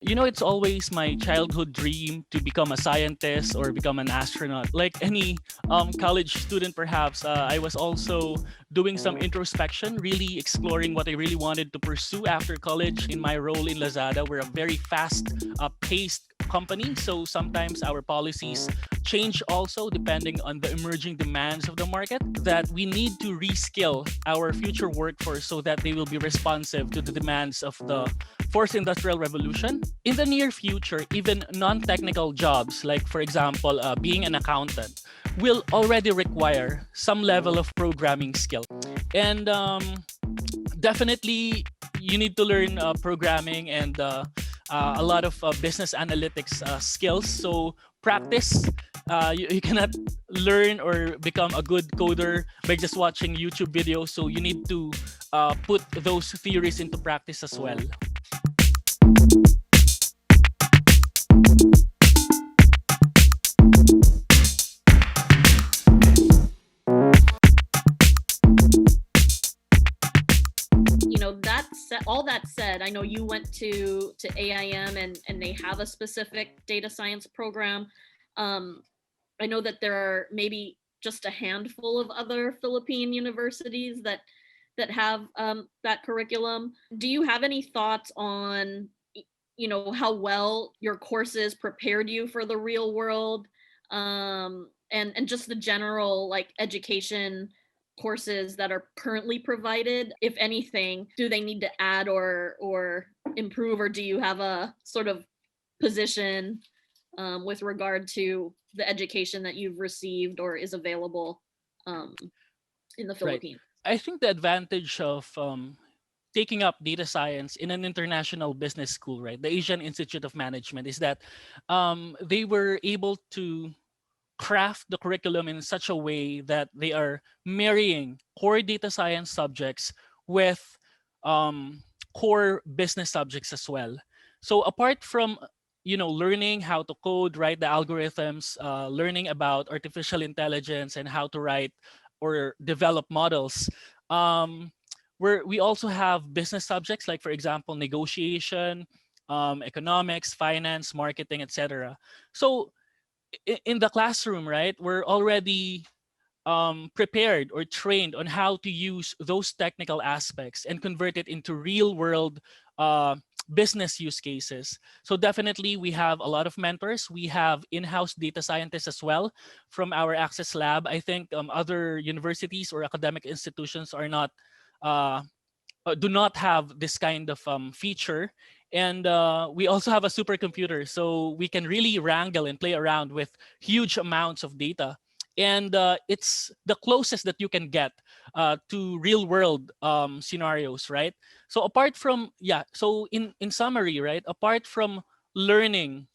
It's always my childhood dream to become a scientist or become an astronaut. Like any college student, perhaps, I was also doing some introspection, really exploring what I really wanted to pursue after college in my role in Lazada. We're a very fast paced company, so sometimes our policies change also depending on the emerging demands of the market, that we need to reskill our future workforce so that they will be responsive to the demands of the fourth industrial revolution. In the near future, even non-technical jobs, like for example, being an accountant, will already require some level of programming skill. And definitely, you need to learn programming and a lot of business analytics skills. So practice. You cannot learn or become a good coder by just watching YouTube videos. So you need to put those theories into practice as well. All that said, I know you went to AIM and they have a specific data science program. I know that there are maybe just a handful of other Philippine universities that have that curriculum. Do you have any thoughts on how well your courses prepared you for the real world, and just the general like education courses that are currently provided? If anything, do they need to add or improve, or do you have a sort of position with regard to the education that you've received or is available um, in the Right. Philippines? I think the advantage of taking up data science in an international business school, right, the Asian Institute of Management, is that they were able to craft the curriculum in such a way that they are marrying core data science subjects with um, core business subjects as well. So apart from learning how to code, write the algorithms, learning about artificial intelligence and how to write or develop models, um, we also have business subjects like, for example, negotiation, economics, finance, marketing, etc. So in the classroom, right, we're already prepared or trained on how to use those technical aspects and convert it into real world uh, business use cases. So definitely we have a lot of mentors. We have in-house data scientists as well from our Access Lab. I think other universities or academic institutions are not uh, do not have this kind of feature. And we also have a supercomputer, so we can really wrangle and play around with huge amounts of data. And it's the closest that you can get to real world scenarios, right? So apart from, so in summary, right, apart from learning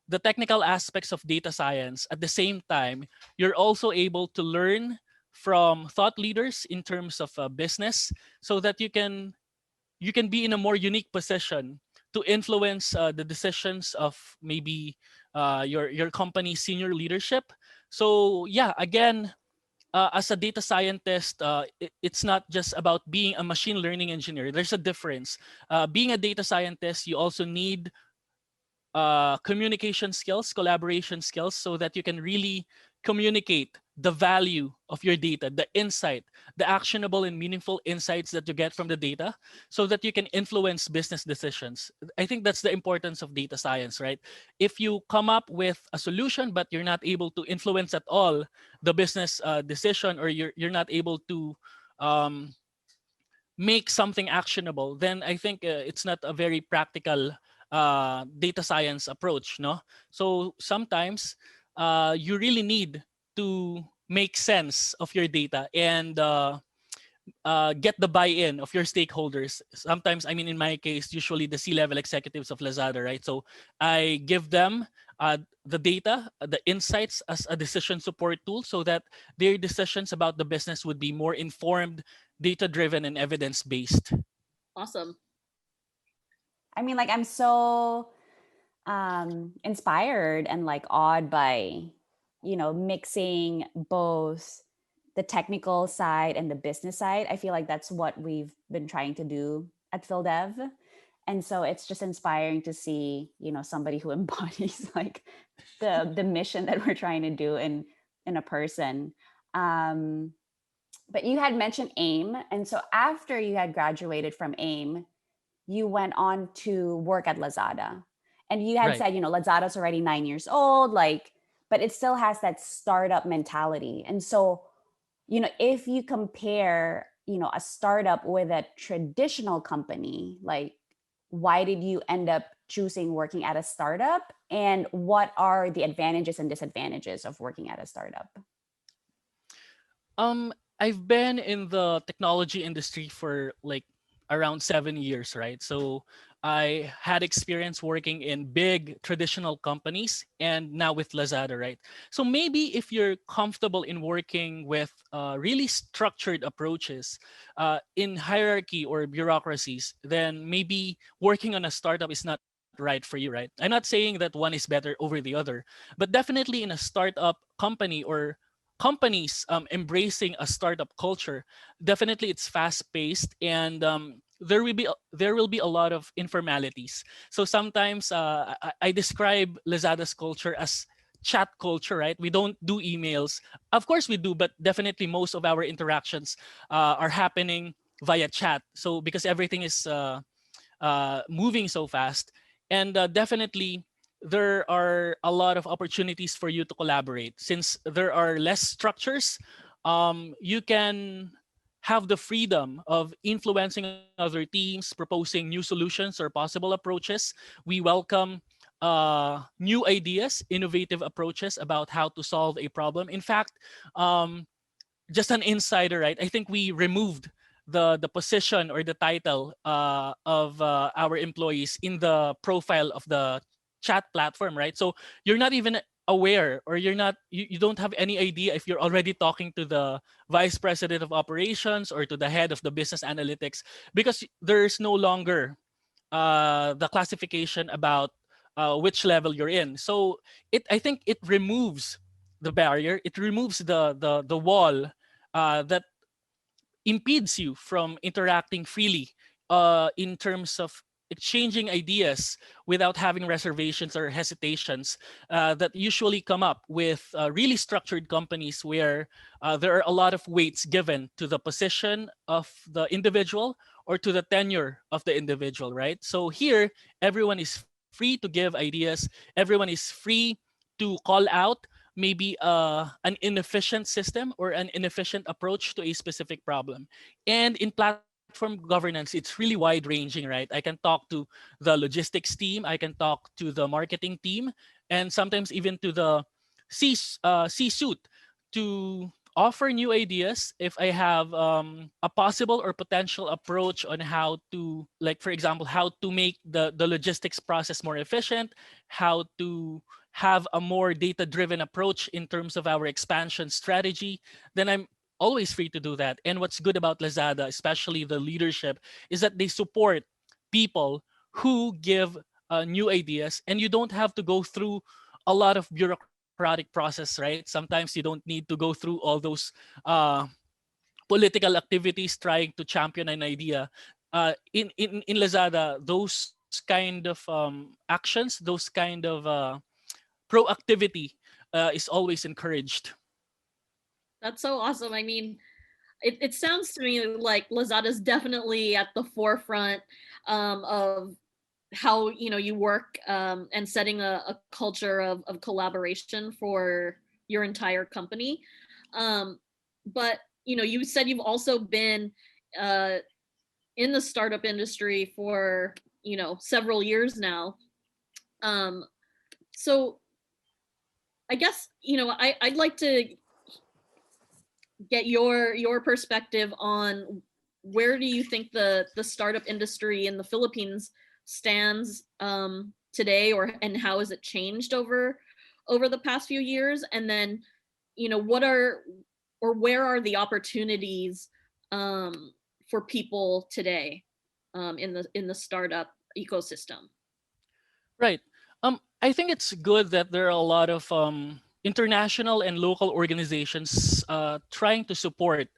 the technical aspects of data science, at the same time, you're also able to learn from thought leaders in terms of business, so that you can be in a more unique position to influence the decisions of maybe your company's senior leadership. So yeah, again, as a data scientist, it's not just about being a machine learning engineer. There's a difference. Being a data scientist, you also need communication skills, collaboration skills, so that you can really communicate the value of your data, the insight, the actionable and meaningful insights that you get from the data, so that you can influence business decisions. I think that's the importance of data science, right? If you come up with a solution, but you're not able to influence at all the business decision, or you're not able to um, make something actionable, then I think it's not a very practical data science approach, no? So sometimes you really need to make sense of your data and get the buy-in of your stakeholders. Sometimes, I mean, in my case, usually the C-level executives of Lazada, right? So I give them the data, the insights as a decision support tool, so that their decisions about the business would be more informed, data-driven, and evidence-based. Awesome. I mean, like, I'm so inspired and like awed by, mixing both the technical side and the business side. I feel like that's what we've been trying to do at PhilDev. And so it's just inspiring to see, somebody who embodies like the mission that we're trying to do in a person. um but you had mentioned AIM, and so after you had graduated from AIM, you went on to work at Lazada. And you had Right. said, Lazada's already 9 years old, like, but it still has that startup mentality. And so, if you compare, a startup with a traditional company, like, why did you end up choosing working at a startup? And what are the advantages and disadvantages of working at a startup? I've been in the technology industry for like around 7 years, right? So I had experience working in big traditional companies and now with Lazada, right? So maybe if you're comfortable in working with really structured approaches in hierarchy or bureaucracies, then maybe working on a startup is not right for you, right? I'm not saying that one is better over the other, but definitely in a startup company or companies embracing a startup culture, definitely it's fast paced, and there will be a lot of informalities. So sometimes I describe Lazada's culture as chat culture, right? We don't do emails. Of course we do, but definitely most of our interactions are happening via chat. So because everything is moving so fast. And definitely, there are a lot of opportunities for you to collaborate. Since there are less structures, you can have the freedom of influencing other teams, proposing new solutions or possible approaches. We welcome new ideas, innovative approaches about how to solve a problem. In fact, um, just an insider, right? I think we removed the position or the title of our employees in the profile of the chat platform, right? So you're not even aware, or you don't have any idea if you're already talking to the vice president of operations or to the head of the business analytics, because there's no longer the classification about which level you're in. So I think it removes the barrier, it removes the wall that impedes you from interacting freely in terms of exchanging ideas without having reservations or hesitations that usually come up with really structured companies where there are a lot of weights given to the position of the individual or to the tenure of the individual, right? So here, everyone is free to give ideas, everyone is free to call out maybe an inefficient system or an inefficient approach to a specific problem. And in platform governance, it's really wide ranging, right? I can talk to the logistics team, I can talk to the marketing team, and sometimes even to the C-suite to offer new ideas if I have a possible or potential approach on how to, like, for example, how to make the logistics process more efficient, how to have a more data driven approach in terms of our expansion strategy, then I'm always free to do that. And what's good about Lazada, especially the leadership, is that they support people who give new ideas, and you don't have to go through a lot of bureaucratic process, right? Sometimes you don't need to go through all those uh, political activities trying to champion an idea. In Lazada, those kind of actions, those kind of proactivity is always encouraged. That's so awesome. I mean, it sounds to me like Lazada's definitely at the forefront of how you work, and setting a culture of collaboration for your entire company. Um, but you said you've also been uh, in the startup industry for several years now. Um, so I guess I'd like to get your perspective on where do you think the startup industry in the Philippines stands today, and how has it changed over the past few years, and then what are or where are the opportunities for people today in the startup ecosystem? Right. I think it's good that there are a lot of international and local organizations trying to support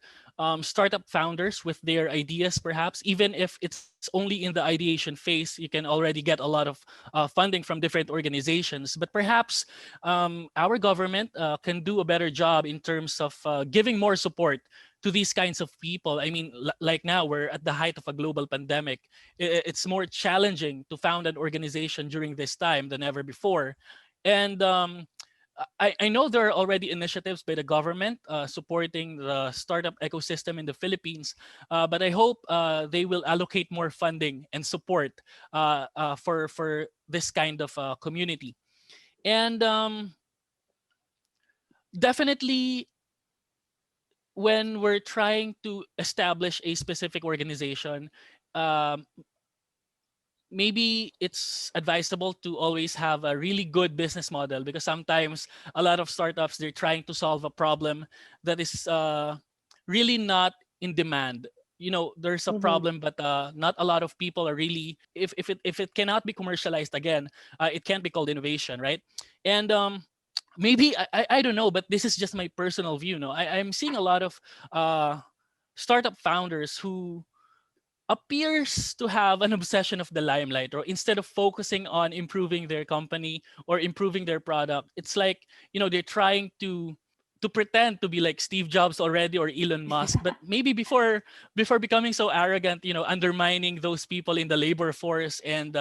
startup founders with their ideas, perhaps even if it's only in the ideation phase. You can already get a lot of funding from different organizations, but perhaps our government can do a better job in terms of giving more support to these kinds of people. I mean, like now we're at the height of a global pandemic. It's more challenging to found an organization during this time than ever before. And I know there are already initiatives by the government supporting the startup ecosystem in the Philippines, but I hope they will allocate more funding and support for this kind of community. And definitely, when we're trying to establish a specific organization, um, maybe it's advisable to always have a really good business model, because sometimes a lot of startups, they're trying to solve a problem that is really not in demand. You know, there's a Mm-hmm. problem, but not a lot of people are really, if it cannot be commercialized again, it can't be called innovation, right? And maybe I don't know, but this is just my personal view. No, I'm seeing a lot of uh startup founders who appears to have an obsession of the limelight, or instead of focusing on improving their company or improving their product, it's like, they're trying to pretend to be like Steve Jobs already, or Elon Musk, but maybe before becoming so arrogant, undermining those people in the labor force, and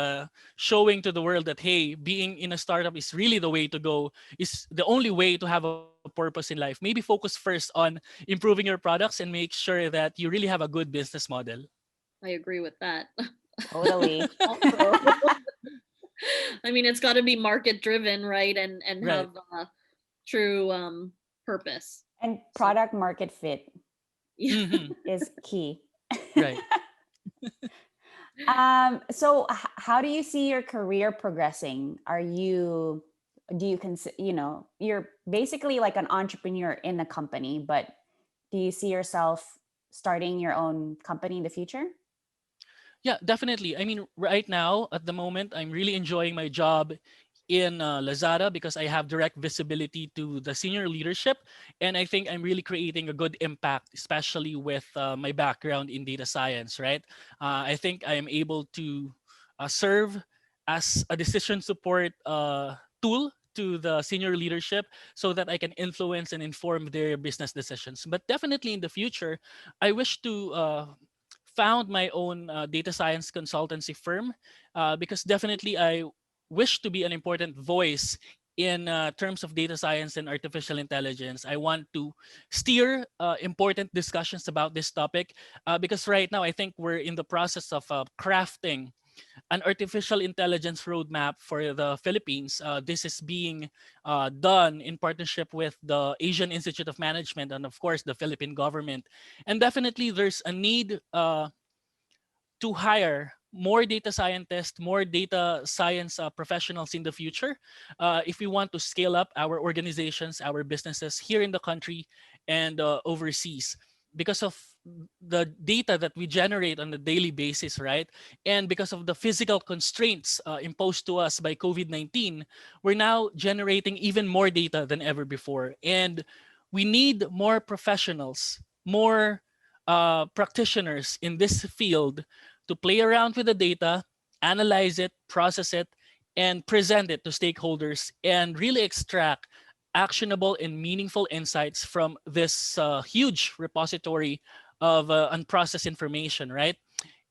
showing to the world that, hey, being in a startup is really the way to go, is the only way to have a purpose in life. Maybe focus first on improving your products and make sure that you really have a good business model. I agree with that. Totally. Also, I mean, it's got to be market driven, right? And Right. have true purpose. And So product market fit yeah. Hmm. is key. Right. So how do you see your career progressing? Do you consider, you're basically like an entrepreneur in a company, but do you see yourself starting your own company in the future? Yeah, definitely. I mean, right now, at the moment, I'm really enjoying my job in Lazada, because I have direct visibility to the senior leadership. And I think I'm really creating a good impact, especially with my background in data science, right? I think I am able to serve as a decision support tool to the senior leadership, so that I can influence and inform their business decisions. But definitely in the future, I wish to found my own data science consultancy firm, because definitely I wish to be an important voice in terms of data science and artificial intelligence. I want to steer important discussions about this topic, because right now I think we're in the process of crafting an artificial intelligence roadmap for the Philippines. This is being done in partnership with the Asian Institute of Management and, of course, the Philippine government. And definitely, there's a need to hire more data scientists, more data science professionals in the future, if we want to scale up our organizations, our businesses here in the country and overseas, because of the data that we generate on a daily basis, right? And because of the physical constraints imposed to us by COVID-19, we're now generating even more data than ever before. And we need more professionals, more practitioners in this field to play around with the data, analyze it, process it, and present it to stakeholders, and really extract actionable and meaningful insights from this huge repository of unprocessed information, right?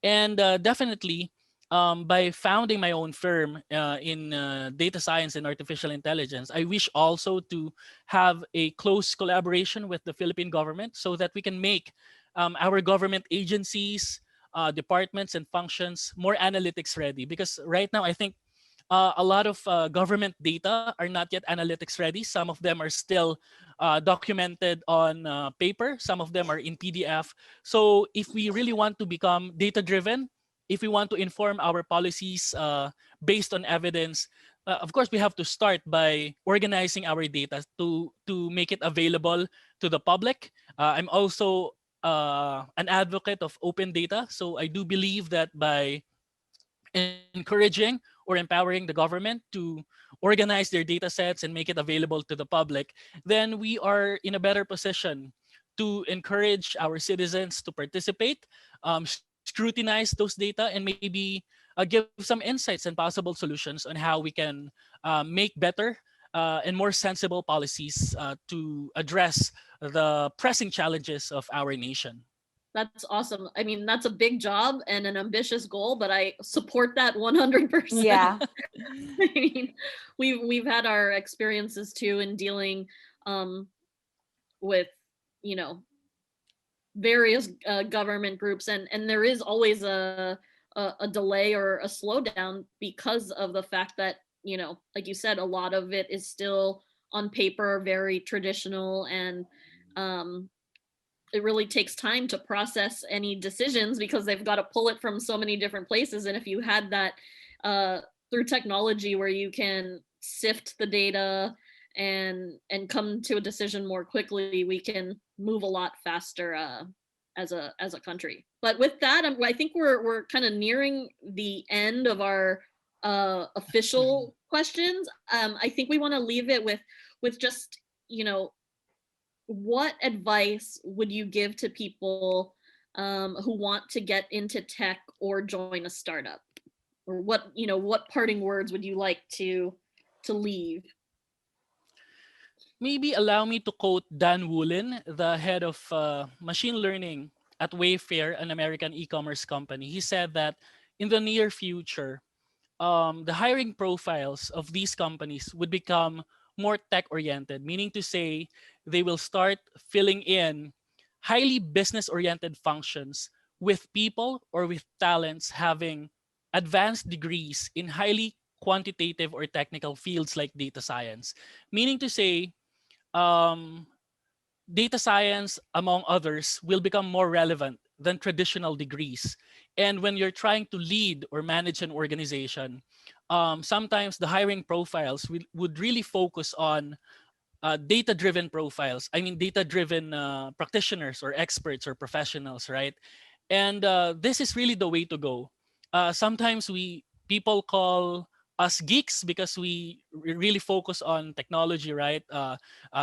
And definitely, by founding my own firm in data science and artificial intelligence, I wish also to have a close collaboration with the Philippine government, so that we can make our government agencies, departments, and functions more analytics ready. Because right now, I think a lot of government data are not yet analytics ready. Some of them are still documented on paper. Some of them are in PDF. So if we really want to become data driven, if we want to inform our policies based on evidence, of course, we have to start by organizing our data to make it available to the public. I'm also an advocate of open data. So I do believe that by encouraging or empowering the government to organize their data sets and make it available to the public, then we are in a better position to encourage our citizens to participate, scrutinize those data, and maybe give some insights and possible solutions on how we can make better and more sensible policies to address the pressing challenges of our nation. That's awesome. I mean, that's a big job and an ambitious goal, but I support that 100%. Yeah. I mean, we've had our experiences too in dealing um, with, you know, various government groups, and there is always a delay or a slowdown because of the fact that, you know, like you said, a lot of it is still on paper, very traditional, and um, it really takes time to process any decisions because they've got to pull it from so many different places. And if you had that uh, through technology where you can sift the data and come to a decision more quickly, we can move a lot faster as a country. But with that, I think we're kind of nearing the end of our official questions. I think we want to leave it with just, you know, what advice would you give to people who want to get into tech or join a startup? Or what, you know, what parting words would you like to leave? Maybe allow me to quote Dan Woolen, the head of machine learning at Wayfair, an American e-commerce company. He said that in the near future, the hiring profiles of these companies would become more tech oriented, meaning to say they will start filling in highly business oriented functions with people or with talents having advanced degrees in highly quantitative or technical fields like data science. Meaning to say, um, data science, among others, will become more relevant than traditional degrees. And when you're trying to lead or manage an organization, sometimes the hiring profiles would really focus on data-driven profiles. I mean, data-driven practitioners or experts or professionals, right? And this is really the way to go. Sometimes we people call us geeks because we really focus on technology, right?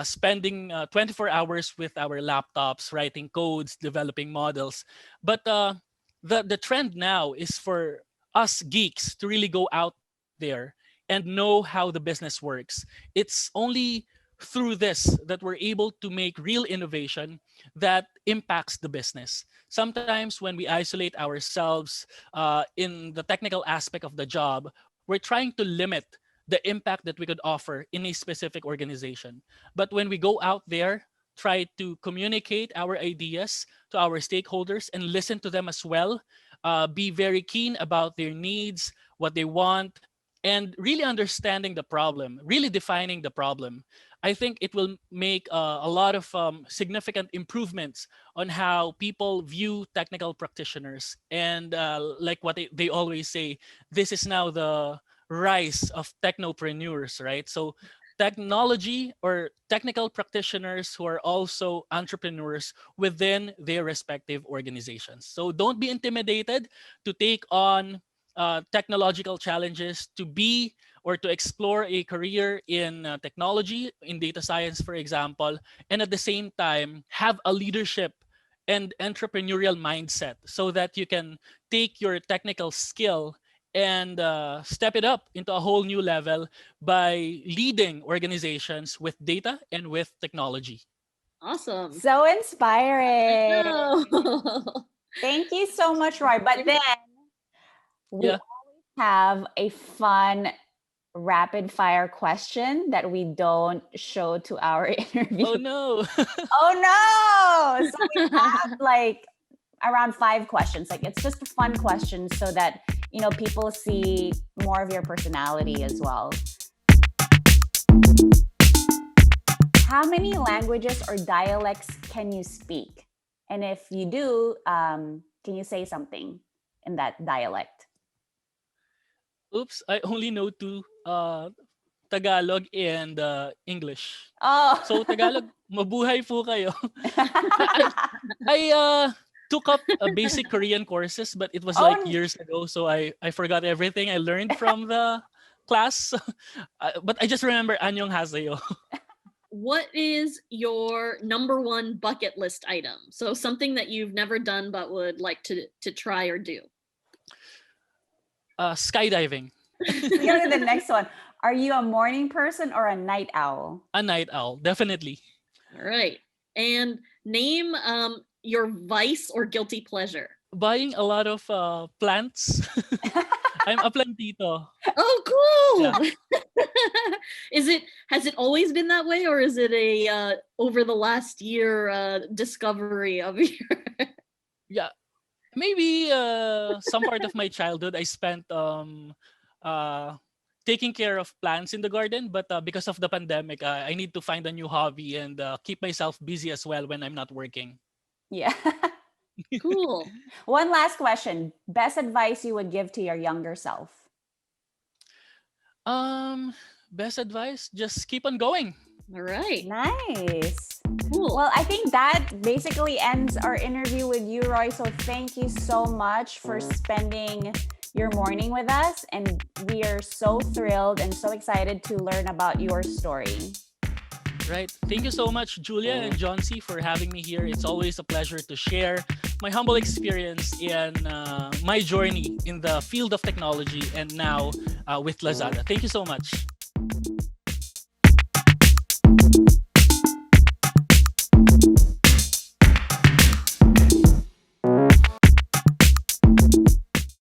Spending 24 hours with our laptops, writing codes, developing models. But the trend now is for us geeks to really go out there and know how the business works. It's only through this that we're able to make real innovation that impacts the business. Sometimes when we isolate ourselves in the technical aspect of the job, we're trying to limit the impact that we could offer in a specific organization. But when we go out there, try to communicate our ideas to our stakeholders and listen to them as well, be very keen about their needs, what they want, and really understanding the problem, really defining the problem. I think it will make a lot of significant improvements on how people view technical practitioners. And like what they always say, this is now the rise of technopreneurs, right? So technology or technical practitioners who are also entrepreneurs within their respective organizations. So don't be intimidated to take on technological challenges, to be or to explore a career in technology, in data science, for example, and at the same time have a leadership and entrepreneurial mindset so that you can take your technical skill and step it up into a whole new level by leading organizations with data and with technology. Awesome. So inspiring. No. Thank you so much, Roy. But then we Yeah. always have a fun rapid fire question that we don't show to our interview. Oh no. Oh no! So we have like around 5 questions. Like it's just a fun question so that people see more of your personality as well. How many languages or dialects can you speak? And if you do, can you say something in that dialect? Oops, I only know two, Tagalog and English. Oh. So Tagalog, mabuhay po kayo. I I took up a basic Korean courses, but it was like Oh. years ago, so I forgot everything I learned from the class. But I just remember Anyong Haseyo. what is your number one bucket list item? So something that you've never done but would like to try or do. Skydiving. Let's go to the next one. Are you a morning person or a night owl? A night owl, definitely. All right. And name your vice or guilty pleasure. Buying a lot of plants. I'm a plantito. Oh, cool. Yeah. Has it always been that way, or is it a over the last year discovery of your Yeah, maybe some part of my childhood I spent taking care of plants in the garden, but because of the pandemic, I need to find a new hobby and keep myself busy as well when I'm not working. Yeah. cool? One last question. Best advice you would give to your younger self? Best advice: just keep on going. All right. Nice. Cool. Well, I think that basically ends our interview with you, Roy. So thank you so much for spending your morning with us. And we are so thrilled and so excited to learn about your story. Right. Thank you so much, Julia and Jonesy, for having me here. It's always a pleasure to share my humble experience in my journey in the field of technology and now with Lazada. Thank you so much.